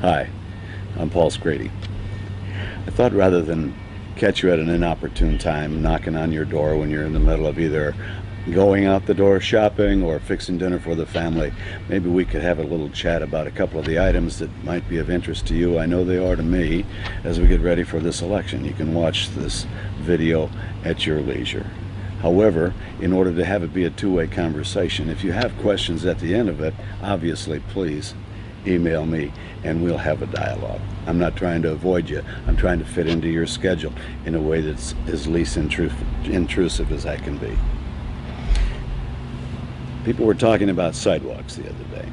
Hi, I'm Paul Scrady. I thought rather than catch you at an inopportune time knocking on your door when you're in the middle of either going out the door shopping or fixing dinner for the family, maybe we could have a little chat about a couple of the items that might be of interest to you. I know they are to me as we get ready for this election. You can watch this video at your leisure. However, in order to have it be a two-way conversation, if you have questions at the end of it, obviously please email me and we'll have a dialogue. I'm not trying to avoid you. I'm trying to fit into your schedule in a way that's as least intrusive as I can be. People were talking about sidewalks the other day.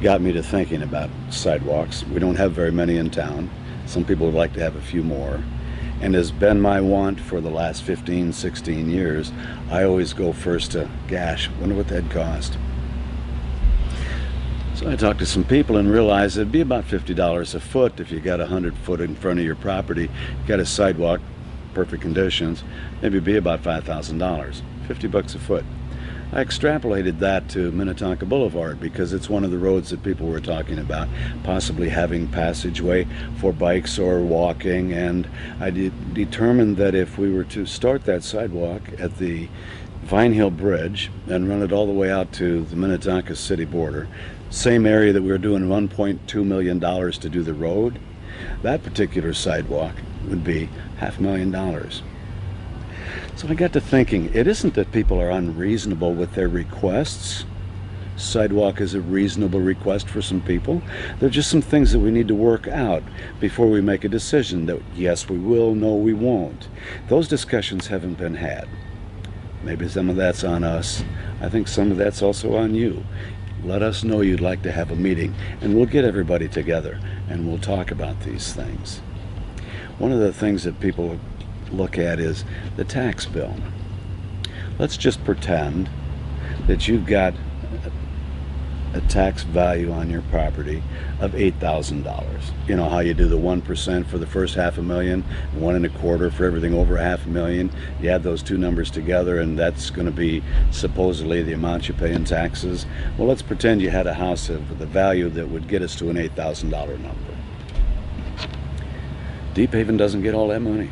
Got me to thinking about sidewalks. We don't have very many in town. Some people would like to have a few more. And has been my want for the last 15, 16 years, I always go first to, gosh, wonder what that'd cost. So I talked to some people and realized it'd be about $50 a foot if you got 100 foot in front of your property, got a sidewalk, perfect conditions, maybe it'd be about $5,000, 50 bucks a foot. I extrapolated that to Minnetonka Boulevard because it's one of the roads that people were talking about, possibly having passageway for bikes or walking, and I determined that if we were to start that sidewalk at the Vine Hill Bridge and run it all the way out to the Minnetonka city border, same area that we were doing $1.2 million to do the road, that particular sidewalk would be $500,000. So I got to thinking, it isn't that people are unreasonable with their requests. Sidewalk is a reasonable request for some people. There are just some things that we need to work out before we make a decision that yes we will, no we won't. Those discussions haven't been had. Maybe some of that's on us. I think some of that's also on you. Let us know you'd like to have a meeting and we'll get everybody together and we'll talk about these things. One of the things that people look at is the tax bill. Let's just pretend that you've got a tax value on your property of $8,000. You know how you do the 1% for the first $500,000, 1.25% for everything over $500,000. You add those two numbers together and that's going to be supposedly the amount you pay in taxes. Well, let's pretend you had a house of the value that would get us to an $8,000 number. Deephaven doesn't get all that money.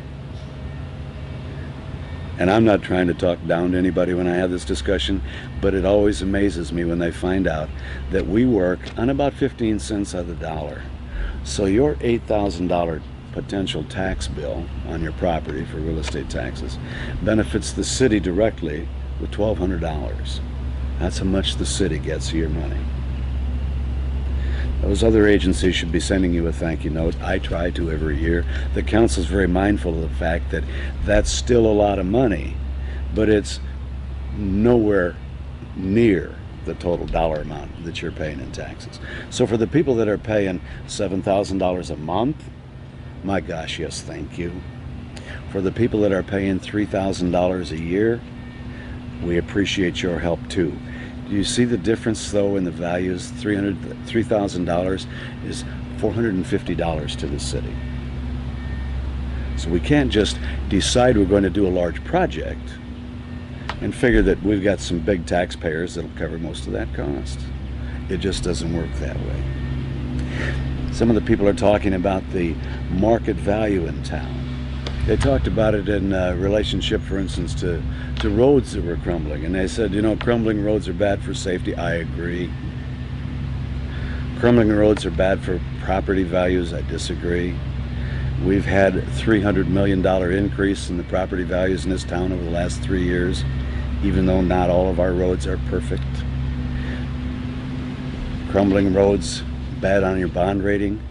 And I'm not trying to talk down to anybody when I have this discussion, but it always amazes me when they find out that we work on about 15 cents of the dollar. So your $8,000 potential tax bill on your property for real estate taxes benefits the city directly with $1,200. That's how much the city gets of your money. Those other agencies should be sending you a thank you note. I try to every year. The council's very mindful of the fact that that's still a lot of money, but it's nowhere near the total dollar amount that you're paying in taxes. So for the people that are paying $7,000 a month, my gosh, yes, thank you. For the people that are paying $3,000 a year, we appreciate your help too. Do you see the difference though in the values? $3,000 is $450 to the city. So we can't just decide we're going to do a large project and figure that we've got some big taxpayers that'll cover most of that cost. It just doesn't work that way. Some of the people are talking about the market value in town. They talked about it in relationship, for instance, to roads that were crumbling. And they said, you know, crumbling roads are bad for safety. I agree. Crumbling roads are bad for property values. I disagree. We've had a $300 million increase in the property values in this town over the last 3 years, even though not all of our roads are perfect. Crumbling roads, bad on your bond rating.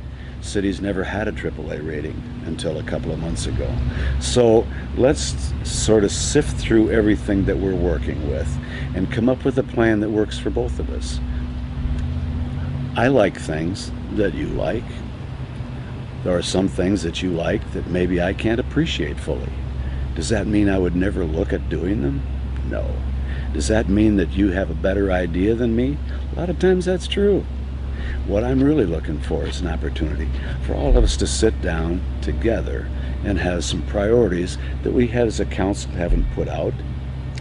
Cities never had a AAA rating until a couple of months ago. So let's sort of sift through everything that we're working with and come up with a plan that works for both of us. I like things that you like. There are some things that you like that maybe I can't appreciate fully. Does that mean I would never look at doing them? No. Does that mean that you have a better idea than me? A lot of times that's true. What I'm really looking for is an opportunity for all of us to sit down together and have some priorities that we as a council haven't put out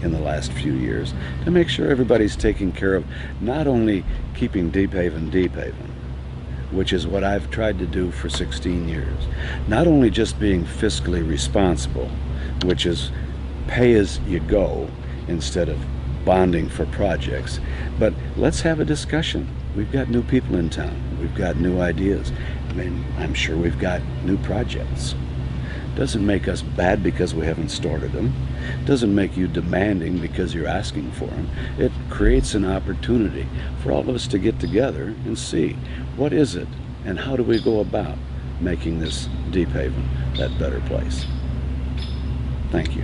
in the last few years to make sure everybody's taking care of not only keeping Deephaven Deephaven, which is what I've tried to do for 16 years. Not only just being fiscally responsible, which is pay as you go instead of bonding for projects, but let's have a discussion. We've got new people in town. We've got new ideas. I mean, I'm sure we've got new projects. Doesn't make us bad because we haven't started them. Doesn't make you demanding because you're asking for them. It creates an opportunity for all of us to get together and see what is it and how do we go about making this Deephaven that better place. Thank you.